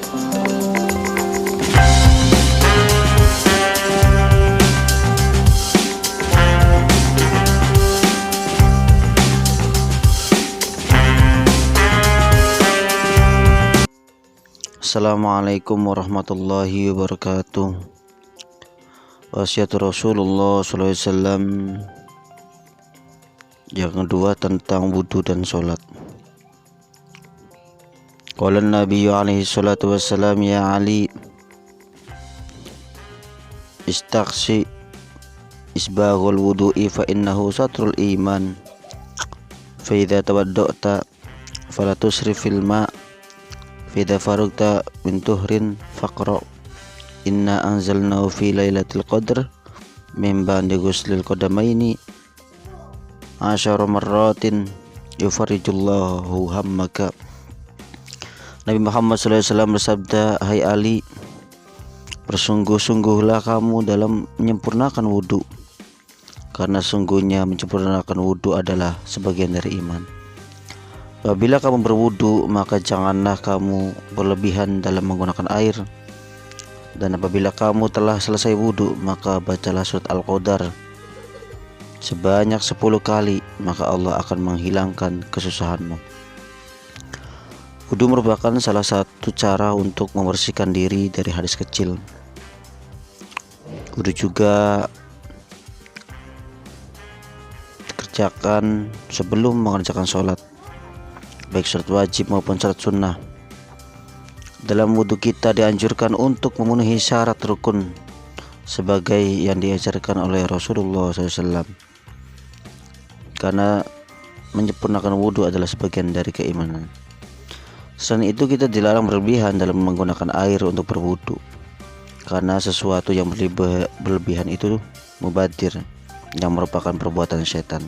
Assalamualaikum warahmatullahi wabarakatuh. Wasiat Rasulullah SAW yang kedua tentang wudhu dan sholat. Qala Nabi alaihi salatu wassalam, ya Ali, istaqsi isbaghul wudu'i fa innahu satrul iman, fa idza tawadda'ta fala tusrif fil ma', Fida farugta min tuhrin faqra, inna anzalnahu fi lailatul qadr min ba'di ghuslil qadamaini asyara marratin yufarijullahu hammaka. Nabi Muhammad SAW bersabda, hai Ali, bersungguh-sungguhlah kamu dalam menyempurnakan wudhu, karena sungguhnya menyempurnakan wudhu adalah sebagian dari iman. Apabila kamu berwudu, maka janganlah kamu berlebihan dalam menggunakan air. Dan apabila kamu telah selesai wudu, maka bacalah surat Al-Qadar sebanyak 10 kali, maka Allah akan menghilangkan kesusahanmu. Wudu merupakan salah satu cara untuk membersihkan diri dari hadas kecil. Wudu juga dikerjakan sebelum mengerjakan sholat, baik sholat wajib maupun sholat sunnah. Dalam wudhu kita dianjurkan untuk memenuhi syarat rukun sebagai yang diajarkan oleh Rasulullah SAW, karena menyempurnakan wudhu adalah sebagian dari keimanan. Selain itu, kita dilarang berlebihan dalam menggunakan air untuk berwudhu, karena sesuatu yang berlebihan itu mubadir, yang merupakan perbuatan setan.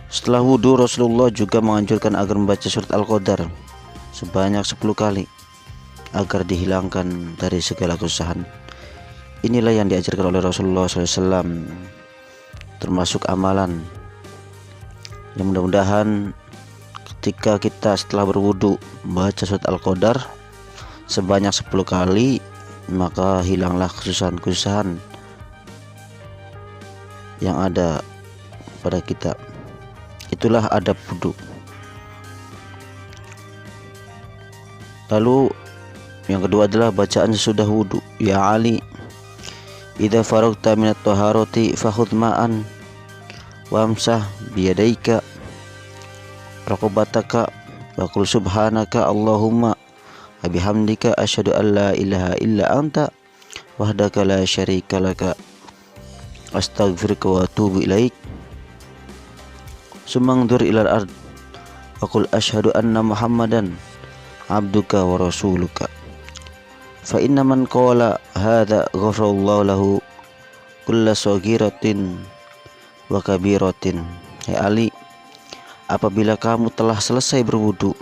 Setelah wudhu, Rasulullah juga menganjurkan agar membaca surat Al-Qadar sebanyak 10 kali agar dihilangkan dari segala kesusahan. Inilah yang diajarkan oleh Rasulullah SAW, termasuk amalan yang mudah-mudahan ketika kita setelah berwudhu membaca surat Al-Qadar sebanyak 10 kali, maka hilanglah kesusahan-kesusahan yang ada pada kita. Itulah adab wudhu. Lalu yang kedua adalah bacaan sesudah wudhu. Ya Ali, idza faragta minat taharati fakhudh ma'an wamsah biyadaika raqabataka wa qul subhanaka Allahumma wa bihamdika asyhadu an la ilaha illa anta wahdaka la syarika laka astaghfiruka wa atubu ilaik. Sumangdur ilal ard wa qul asyhadu anna Muhammadan abduka wa rasuluka fa inna man qala hadza ghafarallahu lahu kulla saghiratin wa kabiratin. Hai Ali, apabila kamu telah selesai berwudu,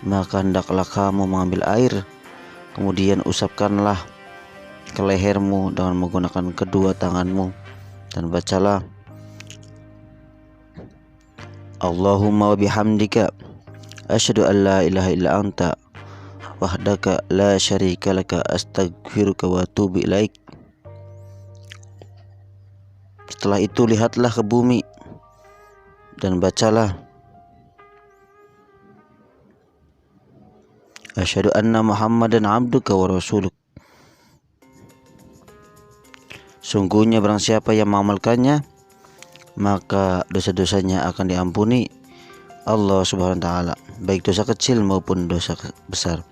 maka hendaklah kamu mengambil air, kemudian usapkanlah ke lehermu dengan menggunakan kedua tanganmu, dan bacalah Allahumma wa bihamdika asyhadu an la ilaha illa anta wahdaka la syarika laka astaghfiruka wa atubu ilaik. Setelah itu lihatlah ke bumi dan bacalah asyhadu anna Muhammadan abduka wa rasuluk. Sungguhnya barang siapa yang mengamalkannya, maka dosa-dosanya akan diampuni Allah Subhanahu wa taala, baik dosa kecil maupun dosa besar.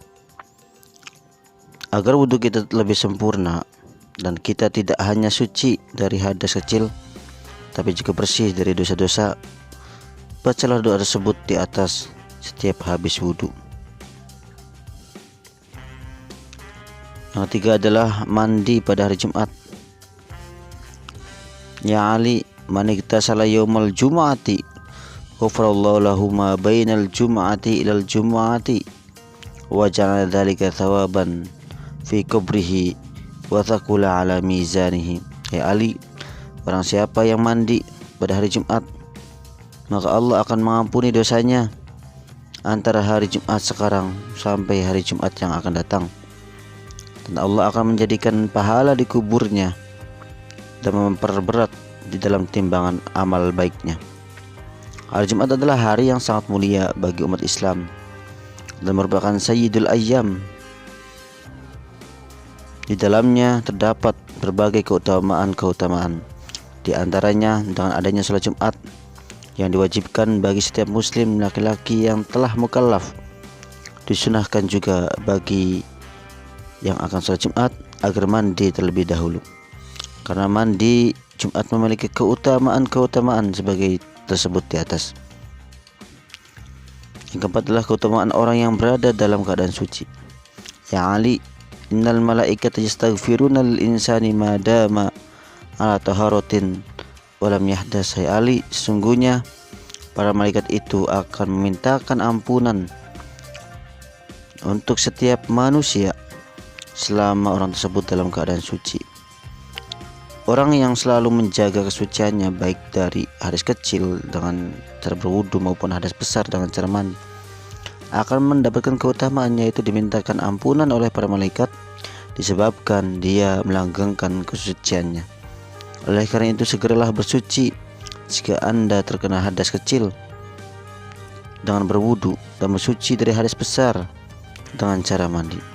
Agar wudhu kita lebih sempurna dan kita tidak hanya suci dari hadas kecil, tapi juga bersih dari dosa-dosa, bacalah doa tersebut di atas setiap habis wudhu. Yang ketiga adalah mandi pada hari Jumat. Ya Ali, man iktasala yaumal jumu'ati ghafarallahu lahu ma bainal jumu'ati ilal jumu'ati wa ja'ala dzalika thawaban fi kubrihi wa thaqula ala mizanihi. Ya Ali, barang siapa yang mandi pada hari Jumat, maka Allah akan mengampuni dosanya antara hari Jumat sekarang sampai hari Jumat yang akan datang, dan Allah akan menjadikan pahala di kuburnya dan memperberat di dalam timbangan amal baiknya. Hari Jumat adalah hari yang sangat mulia bagi umat Islam dan merupakan sayyidul ayyam. Di dalamnya terdapat berbagai keutamaan. Di antaranya dengan adanya sholat Jumat yang diwajibkan bagi setiap muslim laki-laki yang telah mukallaf. Disunahkan juga bagi yang akan sholat Jumat agar mandi terlebih dahulu, karena mandi Jumat memiliki keutamaan sebagai tersebut di atas. Yang keempat adalah keutamaan orang yang berada dalam keadaan suci. Ya Ali, innal malaikata yastaghfiruna lil insani ma dama ala taharatin walam yahdas. Hai Ali, sesungguhnya para malaikat itu akan memintakan ampunan untuk setiap manusia selama orang tersebut dalam keadaan suci. Orang yang selalu menjaga kesuciannya baik dari hadas kecil dengan cara berwudu maupun hadas besar dengan cara mandi akan mendapatkan keutamaan, yaitu dimintakan ampunan oleh para malaikat disebabkan dia melanggengkan kesuciannya. Oleh karena itu segeralah bersuci jika Anda terkena hadas kecil dengan berwudu dan bersuci dari hadas besar dengan cara mandi.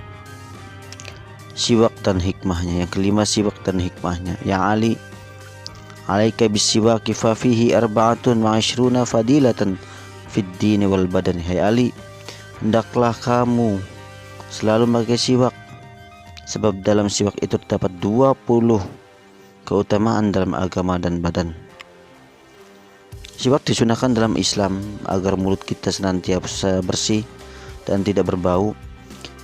Siwak dan hikmahnya. Yang kelima, siwak dan hikmahnya. Ya Ali, alaika bisiwaki fa fihi arba'atun wa ishruna fadilatan fid dini wal badan. Hai Ali, hendaklah kamu selalu memakai siwak, sebab dalam siwak itu terdapat 20 keutamaan dalam agama dan badan. Siwak disunahkan dalam Islam agar mulut kita senantiasa bersih dan tidak berbau,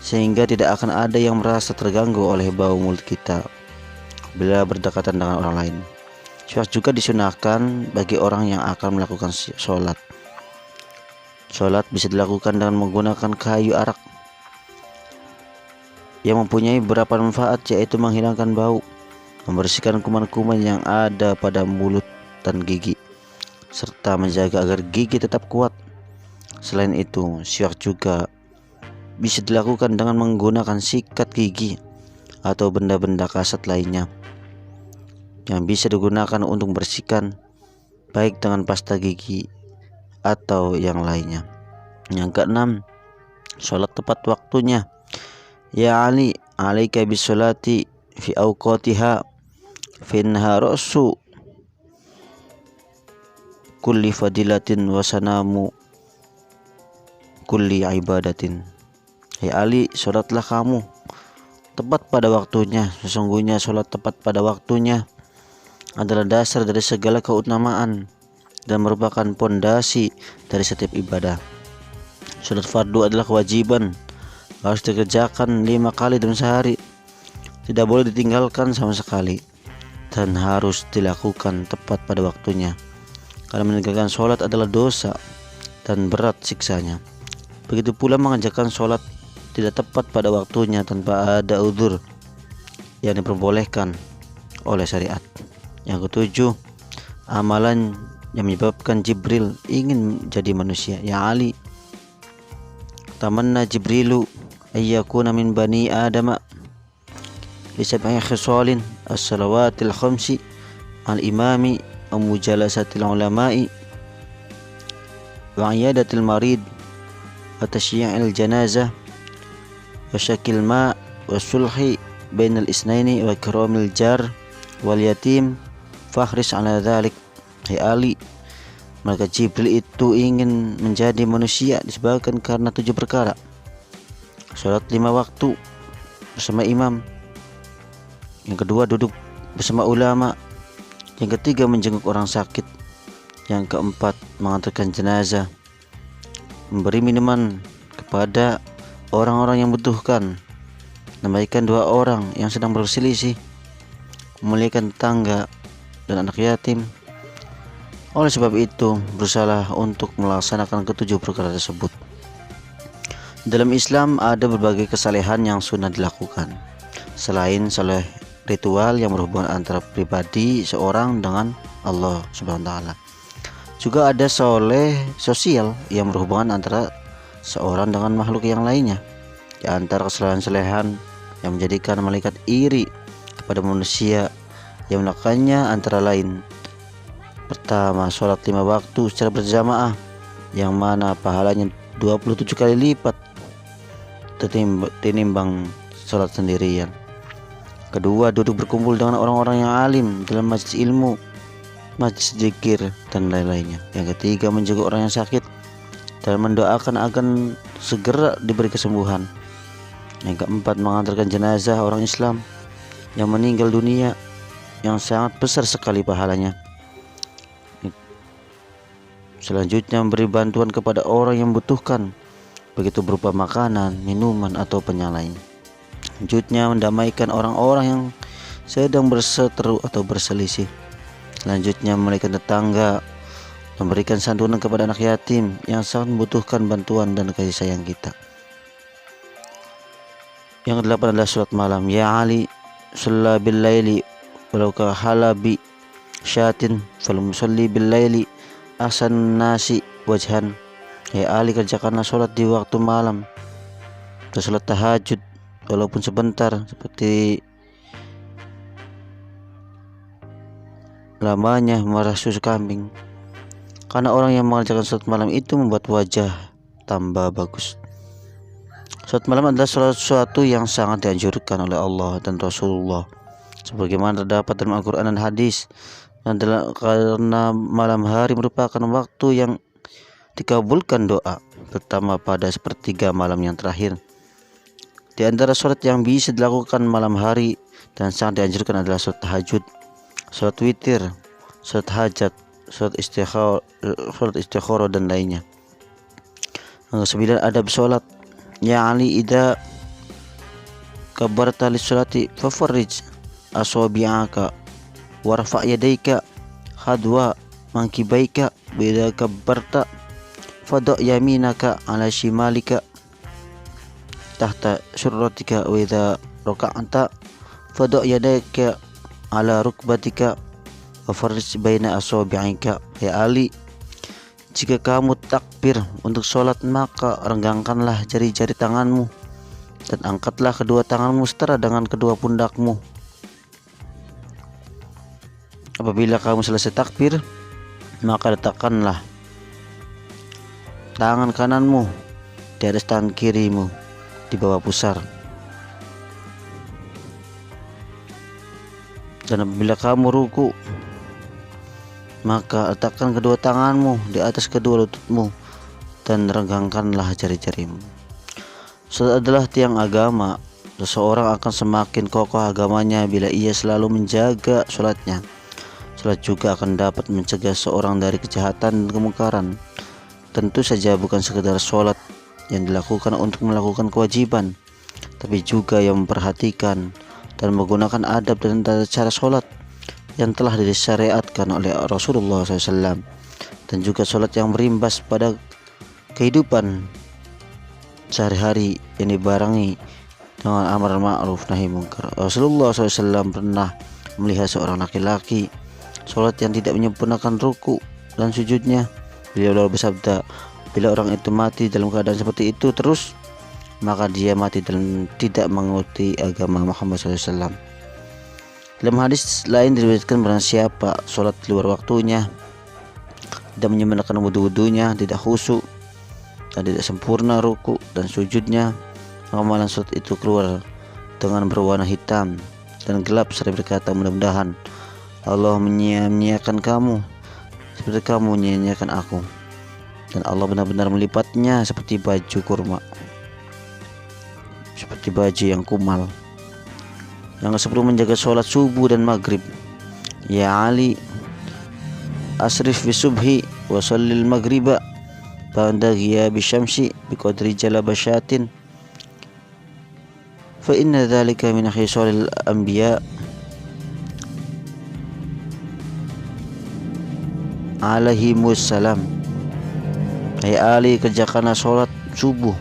sehingga tidak akan ada yang merasa terganggu oleh bau mulut kita bila berdekatan dengan orang lain. Siwak juga disunahkan bagi orang yang akan melakukan sholat. Sholat bisa dilakukan dengan menggunakan kayu arak yang mempunyai beberapa manfaat, yaitu menghilangkan bau, membersihkan kuman-kuman yang ada pada mulut dan gigi, serta menjaga agar gigi tetap kuat. Selain itu, siwak juga bisa dilakukan dengan menggunakan sikat gigi atau benda-benda kasat lainnya yang bisa digunakan untuk membersihkan, baik dengan pasta gigi atau yang lainnya. Yang keenam, sholat tepat waktunya. Ya Ali, alaika bisolati fi awqatiha finha ra'su kulli fadilatin wa sanamu kulli ibadatin. Hai Ali, sholatlah kamu tepat pada waktunya. Sesungguhnya sholat tepat pada waktunya adalah dasar dari segala keutamaan dan merupakan pondasi dari setiap ibadah. Sholat fardu adalah kewajiban, harus dikerjakan 5 kali dalam sehari, tidak boleh ditinggalkan sama sekali, dan harus dilakukan tepat pada waktunya, karena meninggalkan sholat adalah dosa dan berat siksanya. Begitu pula mengerjakan sholat tidak tepat pada waktunya tanpa ada udzur yang diperbolehkan oleh syariat. Yang ketujuh, amalan yang menyebabkan Jibril ingin menjadi manusia. Ya Ali, tamanna Jibrilu ayyakuna min bani Adama li sab'i khisalin as-salawatil khamsi al-imami wa mujalasatil ulama'i wa iyadatil marid wa tasyi'il janazah wa syakil ma wa sulhi bainal isnaini wa ikramil jar wal yatim fakhris ala dhalik. Hai Ali, maka Jibril itu ingin menjadi manusia disebabkan karena 7 perkara. Sholat 5 waktu bersama imam. Yang kedua, duduk bersama ulama. Yang ketiga, menjenguk orang sakit. Yang keempat, mengantarkan jenazah. Memberi minuman kepada orang-orang yang membutuhkan, membaikan 2 orang yang sedang berselisih, memuliakan tetangga dan anak yatim. Oleh sebab itu, berusahalah untuk melaksanakan ke-7 perkara tersebut. Dalam Islam ada berbagai kesalehan yang sunnah dilakukan. Selain saleh ritual yang berhubungan antara pribadi seorang dengan Allah Subhanahu wa taala, juga ada soleh sosial yang berhubungan antara seorang dengan makhluk yang lainnya. Di antara kesalahan-kesalahan yang menjadikan malaikat iri kepada manusia yang melakukannya antara lain: pertama, sholat 5 waktu secara berjamaah yang mana pahalanya 27 kali lipat tinimbang sholat sendirian. Kedua, duduk berkumpul dengan orang-orang yang alim dalam majelis ilmu, majelis zikir, dan lain-lainnya. Yang ketiga, menjaga orang yang sakit dan mendoakan agar segera diberi kesembuhan. Yang keempat, mengantarkan jenazah orang Islam yang meninggal dunia yang sangat besar sekali pahalanya. Selanjutnya, memberi bantuan kepada orang yang membutuhkan, begitu berupa makanan, minuman, atau penyalain. Selanjutnya, mendamaikan orang-orang yang sedang berseteru atau berselisih. Selanjutnya, memulihkan tetangga, memberikan santunan kepada anak yatim yang sangat membutuhkan bantuan dan kasih sayang kita. Yang kedelapan adalah sholat malam. Ya Ali, shalla bil laili walau ka halabi syatin fal musalli bil laili ahsan nasi wajhan. Ya Ali, kerjakanlah sholat di waktu malam dan sholat tahajud walaupun sebentar, seperti lamanya merah susu kambing, karena orang yang mengerjakan sholat malam itu membuat wajah tambah bagus. Sholat malam adalah sesuatu yang sangat dianjurkan oleh Allah dan Rasulullah, sebagaimana terdapat dalam Al-Quran dan hadis, karena malam hari merupakan waktu yang dikabulkan doa, terutama pada sepertiga malam yang terakhir. Di antara sholat yang bisa dilakukan malam hari dan sangat dianjurkan adalah sholat tahajud, sholat witir, sholat hajat, sholat istikharah, dan lainnya. Yang kesembilan, adab sholat. Ya Ali, idza kabarta lis-sholati fafarrij asabi'aka warfa' yadayka hadwa mankibaika wa idza kabarta fada' yaminaka ala shimalika tahta syurratika wa idza raka'ta fada' yadayka ala rukbatika wa farrij baina asabi'ika. Ya Ali, jika kamu takbir untuk sholat, maka renggangkanlah jari-jari tanganmu dan angkatlah kedua tanganmu setara dengan kedua pundakmu. Apabila kamu selesai takbir, maka letakkanlah tangan kananmu di atas tangan kirimu di bawah pusar. Dan apabila kamu ruku, maka letakkan kedua tanganmu di atas kedua lututmu dan renggangkanlah jari-jarimu. Sholat adalah tiang agama. Seseorang akan semakin kokoh agamanya bila ia selalu menjaga sholatnya. Sholat juga akan dapat mencegah seorang dari kejahatan dan kemungkaran. Tentu saja bukan sekedar sholat yang dilakukan untuk melakukan kewajiban, tapi juga yang memperhatikan dan menggunakan adab dan tata cara sholat yang telah disyariatkan oleh Rasulullah SAW, dan juga sholat yang berimbas pada kehidupan sehari-hari yang dibarengi dengan amar ma'ruf nahi munkar. Rasulullah SAW pernah melihat seorang laki-laki sholat yang tidak menyempurnakan ruku dan sujudnya. Beliau lalu bersabda, bila orang itu mati dalam keadaan seperti itu terus, maka dia mati dalam tidak mengikuti agama Muhammad SAW. Dalam hadis lain diriwayatkan, barang siapa sholat di luar waktunya, tidak menyempurnakan wudu-wudunya, tidak khusyuk dan tidak sempurna ruku dan sujudnya, maka amalan sholat itu keluar dengan berwarna hitam dan gelap serta berkata, mudah-mudahan Allah menyia-nyiakan kamu seperti kamu menyia-nyiakan aku, dan Allah benar-benar melipatnya seperti baju kurma, seperti baju yang kumal. Yang ke-10, menjaga sholat subuh dan maghrib. Ya Ali, asrif fi subhi wa sallil maghriba ba'da ghiyabi syamsi biqadri jalabasyatin fa inna dhalika min khisalil anbiya alaihimus salam. Hai Ali, kerjakanlah sholat subuh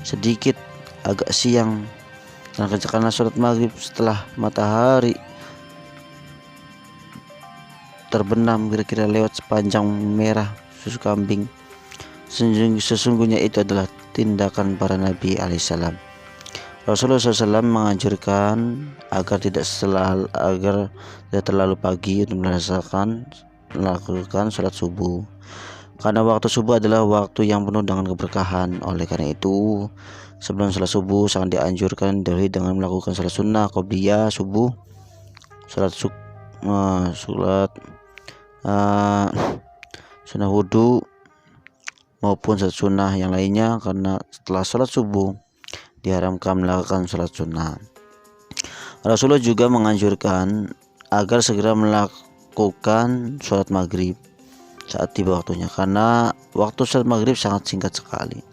sedikit agak siang, dan kerjakanlah sholat maghrib setelah matahari terbenam kira-kira lewat sepanjang merah susu kambing. Sesungguhnya itu adalah tindakan para nabi alaihissalam. Rasulullah SAW menganjurkan agar tidak terlalu pagi untuk melakukan sholat subuh, karena waktu subuh adalah waktu yang penuh dengan keberkahan. Oleh karena itu, sebelum sholat subuh sangat dianjurkan dahulu dengan melakukan sholat sunnah qobliyah subuh, sholat sunnah wudhu maupun sholat sunnah yang lainnya, karena setelah sholat subuh diharamkan melakukan sholat sunnah. Rasulullah juga menganjurkan agar segera melakukan sholat maghrib saat tiba waktunya, karena waktu sholat maghrib sangat singkat sekali.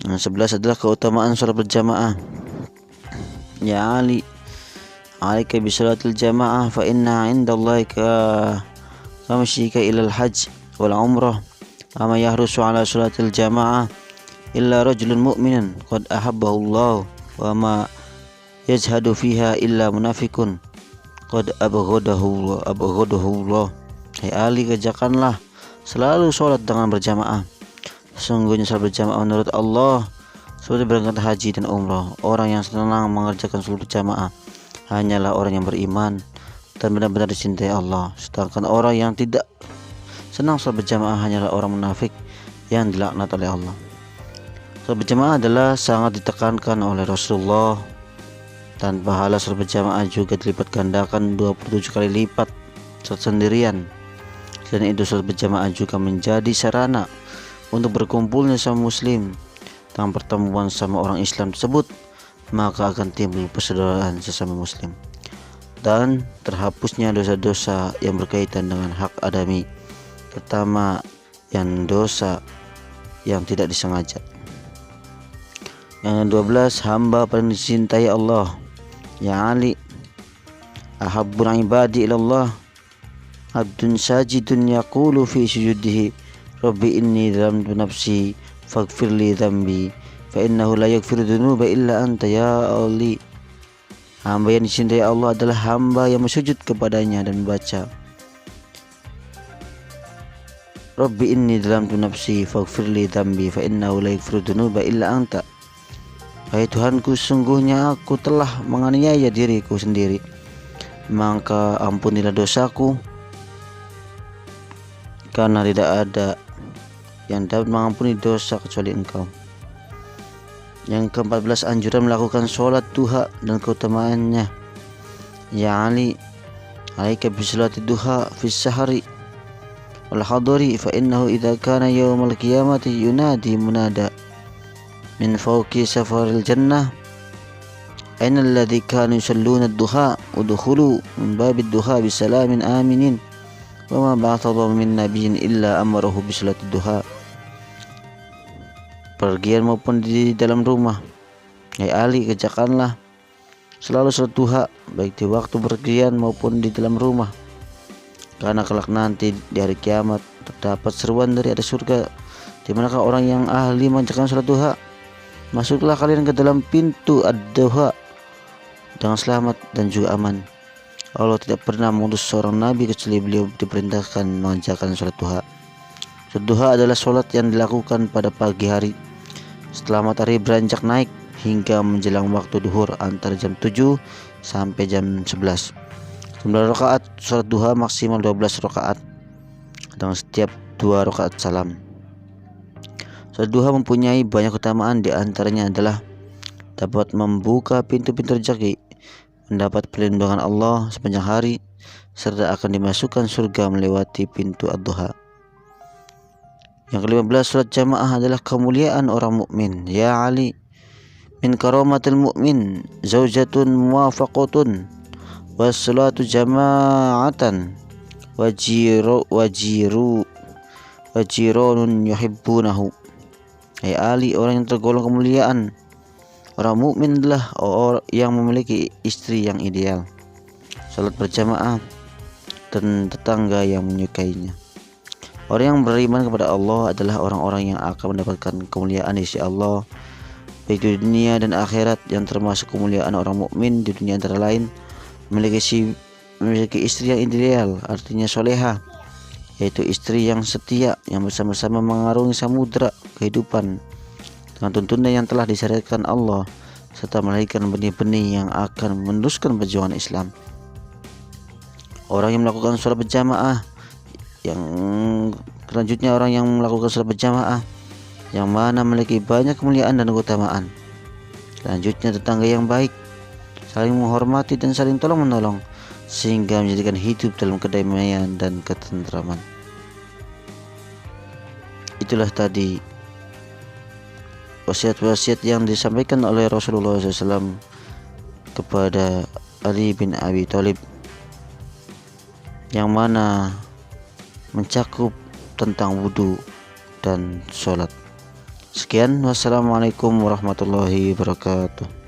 11 adalah keutamaan sholat berjamaah. Ya Ali, alaika bisolatil jamaah fa inna indallahi kamashika ilal hajj wal umrah, ama yahrusu ala sholatil jamaah illa rajulun mu'minun qad ahabbahu Allah wa ma yajhadu fiha illa munafikun qad abghadahu Allah. Hai Ali, kerjakanlah selalu sholat dengan berjamaah. Sesungguhnya sholat berjamaah menurut Allah seperti berangkat haji dan umrah. Orang yang senang mengerjakan sholat berjamaah hanyalah orang yang beriman dan benar-benar dicintai Allah. Sedangkan orang yang tidak senang sholat berjamaah hanyalah orang munafik yang dilaknat oleh Allah. Sholat berjamaah adalah sangat ditekankan oleh Rasulullah, dan pahala sholat berjamaah juga dilipat gandakan 27 kali lipat sholat sendirian. Selain itu, sholat berjamaah juga menjadi sarana untuk berkumpulnya sama muslim. Dengan pertemuan sama orang Islam tersebut, maka akan timbul persaudaraan sesama muslim dan terhapusnya dosa-dosa yang berkaitan dengan hak adami, terutama yang dosa yang tidak disengaja. Yang 12, hamba paling dicintai Allah. Ya Ali, ahabbul ibadi ilallah abdun sajidun yaqulu fi sujudihi rabbi inni zalamtu nafsi faghfirli dhanbi fa innahu la yaghfiru dzunuba illa anta ya Ali. Hamba yang dicintai Allah adalah hamba yang bersujud kepadanya dan membaca Rabbi inni zalamtu nafsi faghfirli dhanbi fa innahu la yaghfiru dzunuba illa anta. Hai Tuhanku, sungguhnya aku telah menganiaya diriku sendiri, maka ampunilah dosaku, karena tidak ada yang dapat mengampuni dosa kecuali Engkau. Yang ke-14, anjuran melakukan sholat duha dan keutamaannya. Ya Ali, alaika bisolati duha fis sahari wal hadari fa innahu idza kana yaumal qiyamati yunadi munada min fawqi safaril jannah aina alladhi kanu yusalluna ad-duha udkhulu min babid duha bisalamin aminin wa ma ba'atha min nabiyyin illa amarahu bisolati duha. Pergian maupun di dalam rumah, hai Ali, kerjakanlah selalu sholat duha baik di waktu pergian maupun di dalam rumah, karena kelak nanti di hari kiamat terdapat seruan dari ada surga di manakah orang yang ahli mengerjakan sholat duha. Masuklah kalian ke dalam pintu ad-duha dengan selamat dan juga aman. Allah tidak pernah mengutus seorang nabi kecuali beliau diperintahkan mengerjakan sholat duha. Sholat duha adalah sholat yang dilakukan pada pagi hari setelah matahari beranjak naik hingga menjelang waktu duhur antara jam 7 sampai jam 11. 9 rakaat sholat duha maksimal 12 rakaat dengan setiap 2 rakaat salam. Sholat duha mempunyai banyak keutamaan, di antaranya adalah dapat membuka pintu-pintu rezeki, mendapat perlindungan Allah sepanjang hari, serta akan dimasukkan surga melewati pintu ad-duha. Yang ke-15, sholat jamaah adalah kemuliaan orang mukmin. Ya Ali, min karamatil mu'min zaujatun muwafaqatun wassalatu jama'atan wajironun yuhibbunahu. Hai Ali, orang yang tergolong kemuliaan orang mukmin adalah orang yang memiliki istri yang ideal, salat berjamaah, dan tetangga yang menyukainya. Orang yang beriman kepada Allah adalah orang-orang yang akan mendapatkan kemuliaan di sisi Allah baik di dunia dan akhirat. Yang termasuk kemuliaan orang mukmin di dunia antara lain memiliki istri yang ideal, artinya soleha, yaitu istri yang setia yang bersama-sama mengarungi samudra kehidupan dengan tuntunan yang telah disyariatkan Allah, serta melahirkan benih-benih yang akan meneruskan perjuangan Islam. Orang yang melakukan sholat berjamaah, yang selanjutnya orang yang melakukan sholat berjamaah yang mana memiliki banyak kemuliaan dan keutamaan. Selanjutnya tetangga yang baik, saling menghormati dan saling tolong-menolong, sehingga menjadikan hidup dalam kedamaian dan ketentraman. Itulah tadi wasiat-wasiat yang disampaikan oleh Rasulullah SAW kepada Ali bin Abi Thalib, yang mana mencakup tentang wudhu dan sholat. Sekian, wassalamualaikum warahmatullahi wabarakatuh.